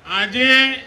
આજે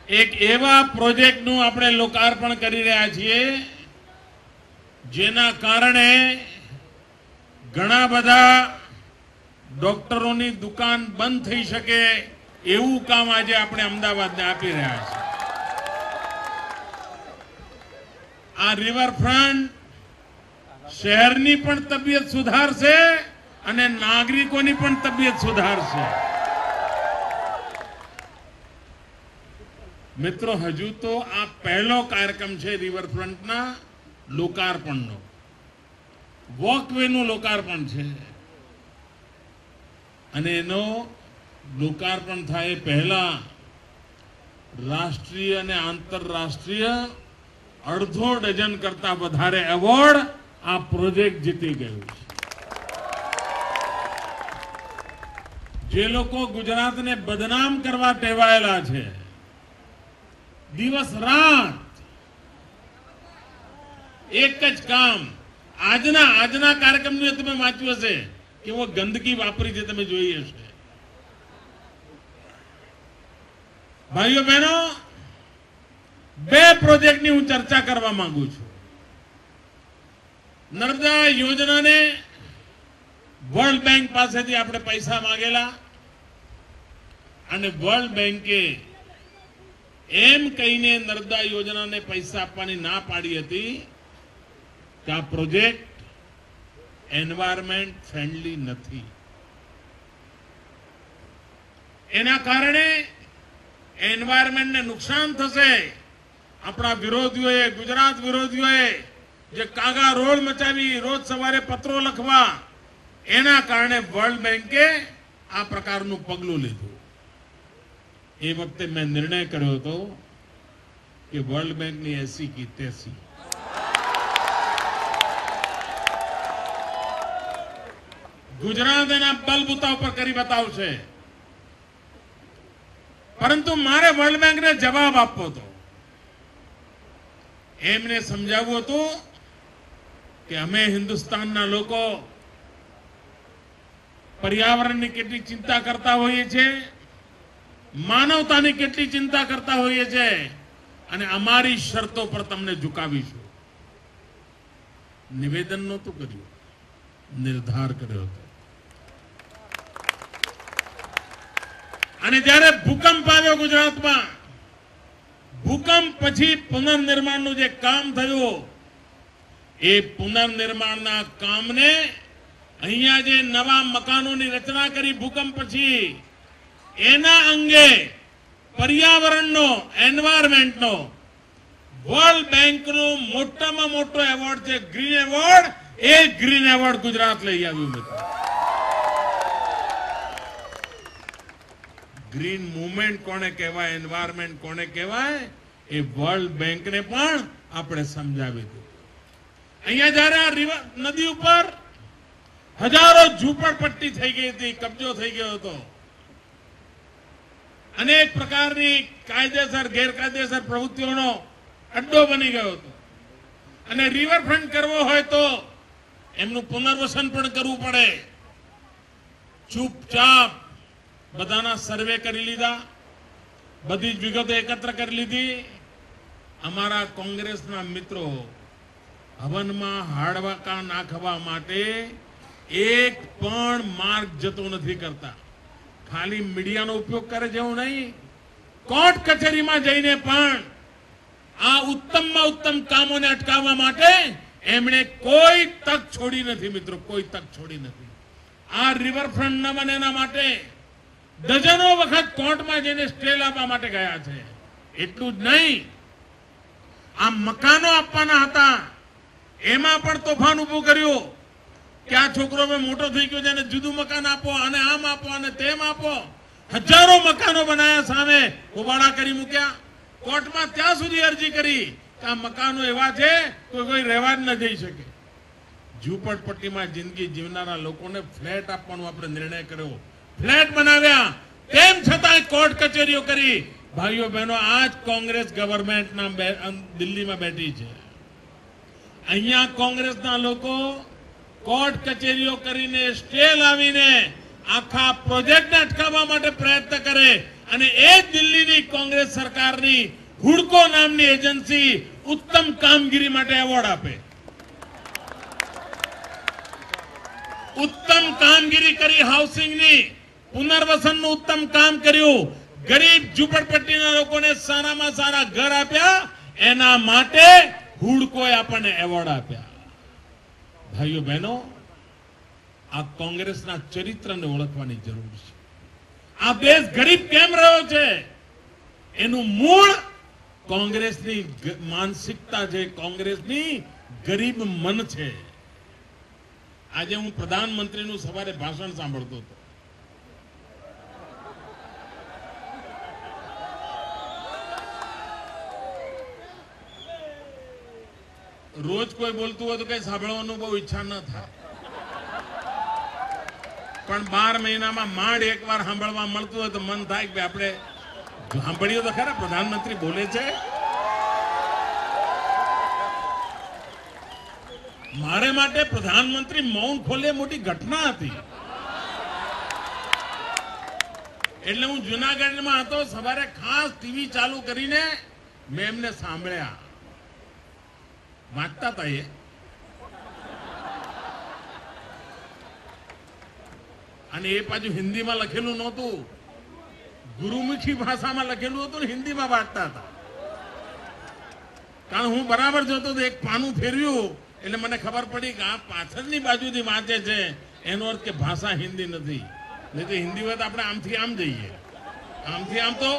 એક એવા પ્રોજેક્ટનું આપણે લોકાર્પણ કરી રહ્યા છીએ જેના કારણે ઘણા બધા ડોક્ટરોની દુકાન બંધ થઈ શકે એવું કામ આજે આપણે અમદાવાદને આપી રહ્યા છીએ. આ રિવરફ્રન્ટ શહેરની પણ તબિયત સુધારશે અને નાગરિકોની પણ તબિયત સુધારશે. મિત્રો, હજુ તો આ પહેલો કાર્યક્રમ છે રિવરફ્રન્ટના લોકાર્પણનો. વોકવેનું લોકાર્પણ છે અને એનો લોકાર્પણ થાય પહેલા રાષ્ટ્રીય અને આંતરરાષ્ટ્રીય અડધો ડઝન કરતા વધારે એવોર્ડ આ પ્રોજેક્ટ જીતી ગયું છે. જે લોકો ગુજરાતને બદનામ કરવા ટેવાયેલા છે, દિવસ રાત એક જ કામ. આજના કાર્યક્રમનું તમે વાંચ્યું હશે કે वो ગંદકી વાપરી છે, તમે જોઈ હશે. ભાઈઓ બહેનો, બે પ્રોજેક્ટની હું ચર્ચા કરવા માંગુ છું. નર્મદા યોજનાને વર્લ્ડ બેંક પાસેથી આપણે પૈસા માંગેલા અને વર્લ્ડ બેંકે એમ કહીને નર્મદા યોજનાને પૈસા આપવાની ના પાડી હતી કે આ પ્રોજેક્ટ એન્વાયરમેન્ટ ફ્રેન્ડલી નથી. એના કારણે એન્વાયરમેન્ટને નુકસાન થશે. આપણા વિરોધીઓએ, ગુજરાત વિરોધીઓએ જે કાગા રોડ મચાવી રોજ સવારે પત્રો લખવા, એના કારણે વર્લ્ડ બેંકે આ પ્રકારનું પગલું લીધું. એ વખતે મેં નિર્ણય કર્યો હતો કે વર્લ્ડ બેંકની 80 की 83 ગુજરાત એના બલબૂતા ઉપર કરી બતાવશે. પરંતુ મારે વર્લ્ડ બેંકને જવાબ આપવો હતો. એમને સમજાવવું હતું કે અમે હિન્દુસ્તાનના લોકો પર્યાવરણની કેટલી ચિંતા કરતા હોઈએ છીએ, માનવતાની કેટલી ચિંતા કરતા હોઈએ છીએ અને અમારી શરતો પર તમને ઝુકાવીશું. નિવેદન નહોતું કર્યું, નિર્ધાર કર્યો હતો. અને જ્યારે ભૂકંપ આવ્યો ગુજરાતમાં, ભૂકંપ પછી પુનર્નિર્માણનું જે કામ થયું, એ પુનર્નિર્માણના કામને અહીંયા જે નવા મકાનોની રચના કરી ભૂકંપ પછી, એના અંગે પર્યાવરણનો, એન્વાયરમેન્ટનો વર્લ્ડ બેંકનો મોટામાં મોટો એવોર્ડ છે ગ્રીન એવોર્ડ. એ ગ્રીન એવોર્ડ ગુજરાત લઈ આવ્યું મિત્રો. ગ્રીન મૂવમેન્ટ કોને કહેવાય, એન્વાયરમેન્ટ કોને કહેવાય, એ વર્લ્ડ બેંકને પણ આપણે સમજાવી દીધું. અહીંયા જયારે આ નદી ઉપર હજારો ઝૂંપડપટ્ટી થઈ ગઈ હતી, કબજો થઈ ગયો હતો, અનેક પ્રકારની કાયદેસર ગેરકાયદેસર પ્રવૃત્તિઓનો અડ્ડો બની ગયો હતો. અને રિવરફ્રન્ટ કરવો હોય તો એમનું પુનર્વસન પણ કરવું પડે. ચૂપચાપ બધાના સર્વે કરી લીધા, બધી જ વિગતો એકત્ર કરી લીધી. અમારા કોંગ્રેસના મિત્રો હવનમાં હાડવાકા નાખવા માટે એક પણ માર્ગ જતો નથી કરતા. ખાલી મીડિયાનો ઉપયોગ કરે છે એવું નહીં, કોર્ટ કચેરીમાં જઈને પણ આ ઉત્તમમાં ઉત્તમ કામોને અટકાવવા માટે એમણે કોઈ તક છોડી નથી મિત્રો, કોઈ તક છોડી નથી. આ રિવરફ્રન્ટ ન બને એના માટે ડઝનો વખત કોર્ટમાં જઈને સ્ટે લાવવા માટે ગયા છે. એટલું જ નહીં, આ મકાનો આપવાના હતા, એમાં પણ તોફાન ઉભું કર્યું કે આ છોકરો મોટો થઈ ગયો છે, એને જુદું મકાન આપો, અને આમ આપો અને તેમ આપો. હજારો મકાનો બનાવ્યા, સામે હોબાળા કરી મૂક્યા. કોર્ટમાં ત્યાં સુધી અરજી કરી કે આ મકાનો એવા છે કે કોઈ રહેવા જ ન જઈ શકે. ઝૂંપડપટ્ટીમાં જિંદગી જીવનારા લોકોને ફ્લેટ આપવાનો આપણે નિર્ણય કર્યો, ફ્લેટ બનાવ્યા. તેમ છતાં કોર્ટ કચેરીઓ કરી. ભાઈઓ બહેનો, આજ કોંગ્રેસ ગવર્મેન્ટના દિલ્હીમાં બેઠી છે. અહીંયા કોંગ્રેસના લોકો કોર્ટ કચેરીઓ કરીને સ્ટે લાવીને આખા પ્રોજેક્ટને અટકાવવા દિલ્હીની કોંગ્રેસ સરકારની હુડકો નામની એજન્સી ઉત્તમ કામગીરી માટે એવોર્ડ આપે. ઉત્તમ કામગીરી કરી, હાઉસિંગની પુનર્વસનનું ઉત્તમ કામ કર્યું, ગરીબ ઝૂંપડપટ્ટીના લોકોને સારામાં સારા ઘર આપ્યા, એના માટે હુડકોએ આપણને એવોર્ડ આપ્યા. ભાઈઓ બહેનો, આ કોંગ્રેસના ચરિત્રને ઓળખવાની જરૂર છે. આ દેશ ગરીબ કેમ રહ્યો છે એનું મૂળ કોંગ્રેસની માનસિકતા છે, કોંગ્રેસની ગરીબ મન છે. આજે હું પ્રધાનમંત્રીનું સવારે ભાષણ સાંભળતો હતો. રોજ કોઈ બોલતું હોય તો કઈ સાંભળવાનું બહુ ઈચ્છા ન થાય, પણ 12 મહિનામાં માંડ એકવાર સાંભળવા મળતું હોય તો મન થાય કે આપણે સાંભળ્યું તો ખરા પ્રધાનમંત્રી બોલે છે. મારે માટે પ્રધાનમંત્રી મૌન ખોલે મોટી ઘટના હતી. એટલે હું જુનાગઢમાં હતો, સવારે ખાસ ટીવી ચાલુ કરીને મેં એમને સાંભળ્યા. વાંચતા હતા એ, અને એ પાછું હિન્દીમાં લખેલું નહોતું, ગુરુમુખી ભાષામાં લખેલું હતું, હિન્દીમાં વાંચતા હતા. કારણ હું બરાબર જોતો તો એક પાનું ફેરવ્યું એટલે મને ખબર પડી કે આ પાછળની બાજુથી વાંચે છે, એનો અર્થ કે ભાષા હિન્દી નથી. નહીં તો હિન્દી હોય તો આપણે આમથી આમ જઈએ, આમથી આમ તો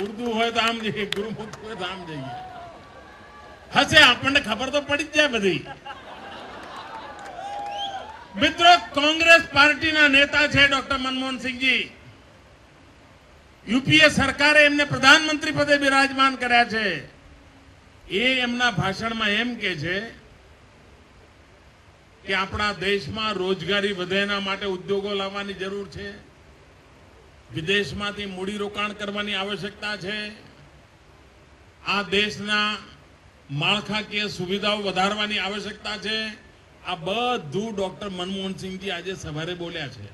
ઉર્દુ હોય તો આમ જઈએ, ગુરુમુખી હોય તો આમ જઈએ. હશે, આપણને ખબર તો પડી જ જાય બધી. મિત્રો, કોંગ્રેસ પાર્ટીના નેતા છે ડોક્ટર મનમોહનસિંહજી. યુપીએ સરકારે એમને પ્રધાનમંત્રી પદે બિરાજમાન કર્યા છે. એ એમના ભાષણમાં એમ કે છે કે આપણા દેશમાં રોજગારી વધે એના માટે ઉદ્યોગો લાવવાની જરૂર છે, વિદેશમાંથી મૂડીરોકાણ કરવાની આવશ્યકતા છે, આ દેશના માળખાકીય સુવિધાઓ વધારવાની આવશ્યકતા છે. આ બધું ડોક્ટર મનમોહનસિંહજી આજે સવારે બોલ્યા છે.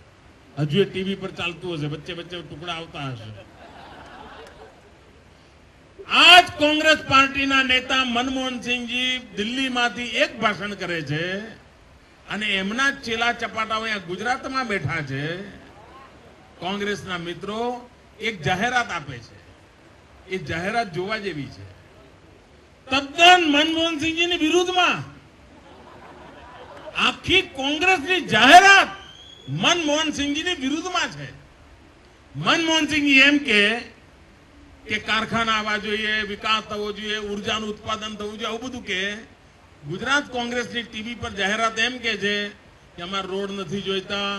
હજુ એ ટીવી પર ચાલતું હશે, વચ્ચે વચ્ચે ટુકડા આવતા હશે. આજ કોંગ્રેસ પાર્ટીના નેતા મનમોહનસિંહજી દિલ્હીમાંથી એક ભાષણ કરે છે અને એમના ચેલા ચપાટાઓ અહીંયા ગુજરાતમાં બેઠા છે. કોંગ્રેસના મિત્રો એક જાહેરાત આપે છે, એ જાહેરાત જોવા જેવી છે. તદ્દન મનમોહનસિંહજીની વિરુદ્ધમાં આખી કોંગ્રેસની જાહેરાત મનમોહનસિંહજીની વિરુદ્ધમાં છે. મનમોહનસિંહજી એમ કે કારખાના આવવા જોઈએ, વિકાસ થવો જોઈએ, ઉર્જાનું ઉત્પાદન થવું જોઈએ, આવું બધું કે. ગુજરાત કોંગ્રેસની ટીવી પર જાહેરાત એમ કે છે કે અમારે રોડ નથી જોઈતા,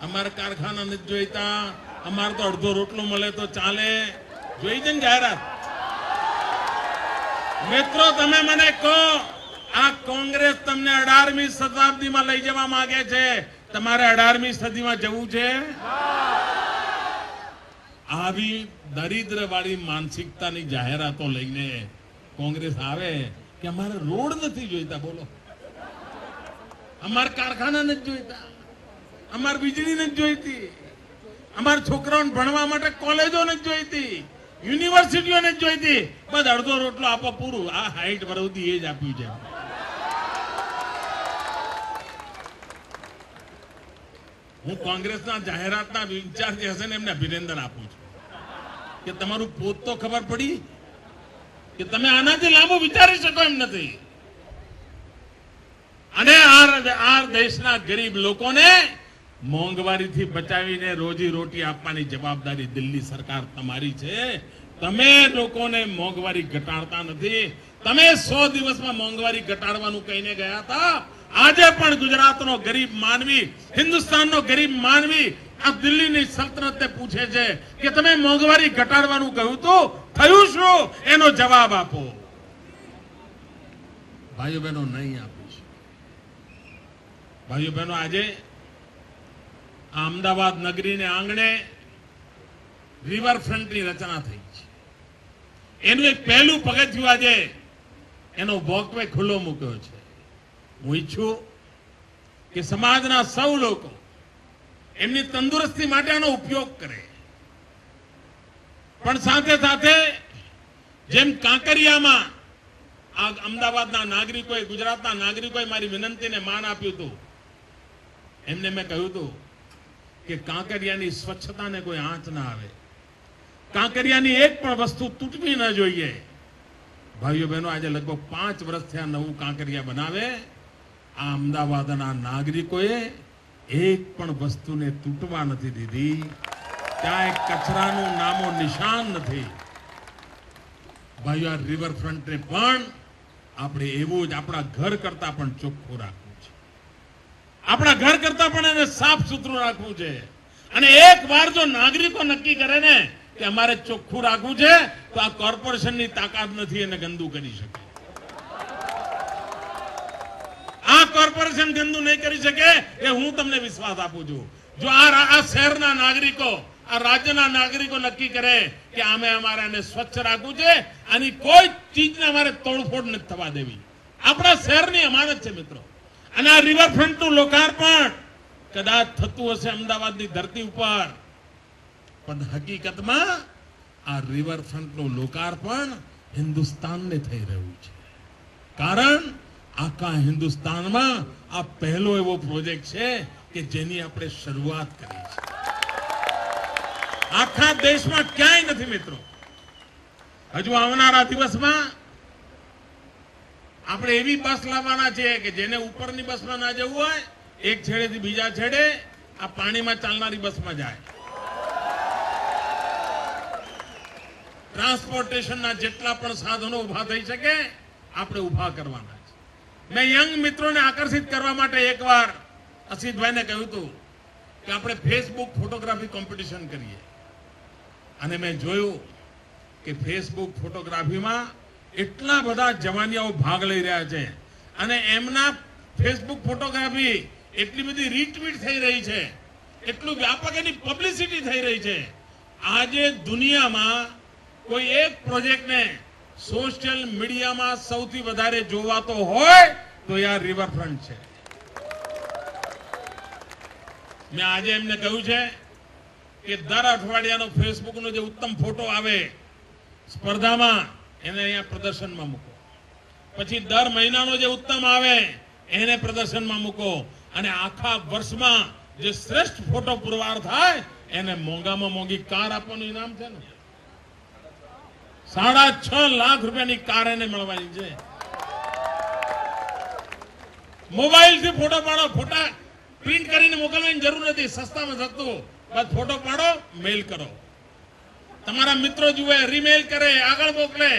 અમારે કારખાના નથી જોઈતા, અમારે તો અડધો રોટલો મળે તો ચાલે. જોઈ છે ને જાહેરાત? મિત્રો, તમે મને કહો, આ કોંગ્રેસ તમને 18મી શતાબ્દીમાં લઈ જવા માંગે છે, તમારે 18મી સદીમાં જવું છે? આવી દરિદ્ર વાળી માનસિકતાની જાહેરાતો લઈને કોંગ્રેસ આવે કે અમારે રોડ નથી જોઈતા, બોલો, અમારે કારખાના નથી જોઈતા, અમારે વીજળી નથી જોઈતી, અમારા છોકરાઓને ભણવા માટે કોલેજો નથી જોઈતી, યુનિવર્સિટીઓ નથી જોઈતી, બસ અડધો રોટલો આપો પૂરું. આ હાઈટ વરવતી એ જ આપ્યું છે. હું કોંગ્રેસના જાહેરાતના ઇન્ચાર્જ હશે ને એમને અભિનંદન આપું છું કે તમારું પોત તો ખબર પડી કે તમે આનાથી લાંબુ વિચારી શકો એમ નથી. અને આ દેશના ગરીબ લોકોને મોંઘવારીથી બચાવીને રોજી રોટી આપવાની જવાબદારી દિલ્હી સરકાર તમારી છે. તમે લોકોને મોંઘવારી ઘટાડતા નથી. તમે 100 દિવસમાં મોંઘવારી ઘટાડવાનું કહીને ગયા હતા. આજે પણ ગુજરાતનો ગરીબ માનવી, હિન્દુસ્તાનનો ગરીબ માનવી આ દિલ્હીની સલ્તનતને પૂછે છે કે તમે મોંઘવારી ઘટાડવાનું કહ્યું તો થયું શું? એનો જવાબ આપો. ભાઈઓ બહેનો, નહીં આપીશ. ભાઈઓ બહેનો, આજે અમદાવાદ નગરીને આંગણે રિવરફ્રન્ટની રચના થઈ છે. એનું એક પહેલું પગથિયું આજે એનો વોકવે ખુલ્લો મૂક્યો છે. હું ઈચ્છું કે સમાજના સૌ લોકો એમની તંદુરસ્તી માટે આનો ઉપયોગ કરે. પણ સાથે સાથે જેમ કાંકરિયામાં આ અમદાવાદના નાગરિકોએ, ગુજરાતના નાગરિકોએ મારી વિનંતીને માન આપ્યું હતું, એમને મેં કહ્યું હતું કે કાંકરિયાની સ્વચ્છતાને કોઈ આંચ ના આવે, કાંકરિયાની એક પણ વસ્તુ તૂટવી ન જોઈએ. ભાઈઓ બહેનો, આજે લગભગ 5 વર્ષથી આ નવું કાંકરિયા બનાવે, આ અમદાવાદના નાગરિકોએ એક પણ વસ્તુને તૂટવા નથી દીધી. ત્યાં એક કચરાનું નામો નિશાન નથી. ભાઈઓ, આ રિવરફ્રન્ટને પણ આપણે એવું જ આપણા ઘર કરતા પણ ચોખ્ખું રાખવું છે. આપણા ઘર કરતા પણ એને સાફ સુથરું રાખવું છે. અને એક વાર જો નાગરિકો નક્કી કરે ને કે અમારે ચોખ્ખું રાખવું છે, તો આ કોર્પોરેશનની તાકાત નથી એને ગંદુ કરી શકે. આ કોર્પોરેશન ગંદુ નહીં કરી શકે એ હું તમને વિશ્વાસ આપું છું. જો આ શહેરના નાગરિકો, આ રાજ્યના નાગરિકો નક્કી કરે કે અમારે આને સ્વચ્છ રાખવું છે, આની કોઈ ચીજને અમારે તોડફોડ નથી થવા દેવી, આપણા શહેરની અમાનત છે મિત્રો. અને આ રિવરફ્રન્ટનું લોકાર્પણ કદાચ થતું હશે અમદાવાદની ધરતી ઉપર, પણ હકીકતમાં આ રિવરફ્રન્ટનું લોકાર્પણ હિન્દુસ્તાનને થઈ રહ્યું છે. કારણ આખા હિન્દુસ્તાનમાં આ પહેલો એવો પ્રોજેક્ટ છે કે જેની આપણે શરૂઆત કરી છે. આખા દેશમાં ક્યાંય નથી મિત્રો. હજુ આવનારા દિવસમાં આપણે એવી બસ લાવવાના છે કે જેને ઉપરની બસમાં ના જવું હોય, એક છેડેથી બીજા છેડે આ પાણીમાં ચાલનારી બસમાં જાય. ટ્રાન્સપોર્ટેશનના જેટલા પણ સાધનો ઉભા થઈ શકે આપણે ઉભા કરવાના છે. મેં યંગ મિત્રોને આકર્ષિત કરવા માટે એકવાર અસિતભાઈને કહ્યું હતું કે આપણે ફેસબુક ફોટોગ્રાફી કોમ્પિટિશન કરીએ. અને મેં જોયું કે ફેસબુક ફોટોગ્રાફીમાં એટલા બધા જવાનિયાઓ ભાગ લઈ રહ્યા છે અને એમના ફેસબુક ફોટોગ્રાફી એટલી બધી રીટ્વીટ થઈ રહી છે, એટલું વ્યાપક એની પબ્લિસિટી થઈ રહી છે. આજે દુનિયામાં કોઈ એક પ્રોજેક્ટને સોશિયલ મીડિયામાં સૌથી વધારે જોવાતો હોય તો આ રિવરફ્રન્ટ છે. મેં આજે એમને કહ્યું છે કે દર અઠવાડિયાનો ફેસબુકનો જે ઉત્તમ ફોટો આવે સ્પર્ધામાં એને અહીંયા પ્રદર્શનમાં મૂકો. પછી દર મહિનાનો જે ઉત્તમ આવે એને પ્રદર્શનમાં મૂકો. અને આખા વર્ષમાં જે શ્રેષ્ઠ ફોટો પુરવાર થાય એને મોંઘામાં મોંઘી કાર આપવાનું ઇનામ છે ને. 6.5 લાખ રૂપિયાની કાર એને મળવાની છે. મોબાઈલથી ફોટો પાડો, ફોટા પ્રિન્ટ કરીને મોકલવાની જરૂર નથી, સસ્તામાં સસ્તું. બસ ફોટો પાડો, મેલ કરો, તમારા મિત્રો જુએ, રીમેલ કરે, આગળ મોકલે,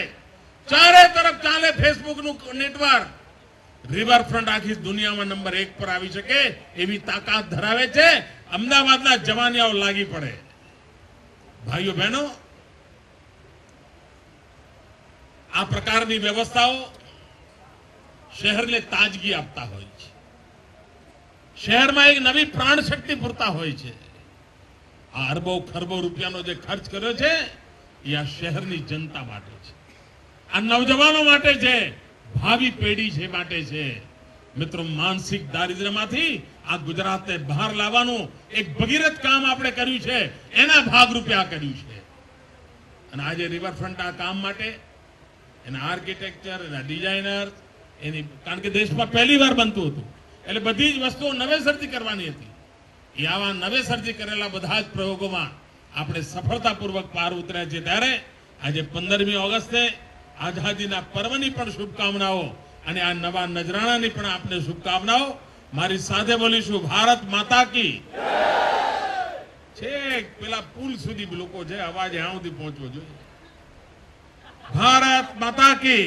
ચારે તરફ ચાલે ફેસબુકનું નેટવર્ક. રિવરફ્રન્ટ આખી દુનિયામાં નંબર 1 પર આવી શકે એવી તાકાત ધરાવે છે. અમદાવાદના જવાનિયાઓ લાગી પડે. ભાઈઓ બહેનો, આ પ્રકારની વ્યવસ્થાઓ શહેરને તાજગી આપતા હોય છે, શહેરમાં એક નવી પ્રાણ શક્તિ પૂરતા હોય છે. આ અરબો ખરબો રૂપિયાનો જે ખર્ચ કર્યો છે એ આ શહેરની જનતા માટે છે, આ નવજવાનો માટે છે, ભાવિ પેઢી છે માટે છે. મિત્રો, માનસિક દારિદ્ર્યમાંથી આ ગુજરાતને બહાર લાવવાનું એક ભગીરથ કામ આપણે કર્યું છે, એના ભાગરૂપે આ કર્યું છે. અને આજે રિવરફ્રન્ટ આ કામ માટે એના આર્કિટેક્ચર, એના ડિઝાઇનર, એની કારણ કે દેશમાં પહેલી વાર બનતું હતું એટલે બધી જ વસ્તુઓ નવેસરથી કરવાની હતી. એ આવા નવેસરથી કરેલા બધા જ પ્રયોગોમાં આપણે સફળતાપૂર્વક પાર ઉતર્યા છે. ત્યારે આજે 15મી ઓગસ્ટે આઝાદીના પર્વની પણ શુભકામનાઓ અને આ નવા નજરાણાની પણ આપને શુભકામનાઓ. મારી સાથે બોલીશું, ભારત માતા કી છેક પેલા પુલ સુધી લોકો છે, અવાજ ત્યાં સુધી પહોંચવો જોઈએ. ભારત માતા કી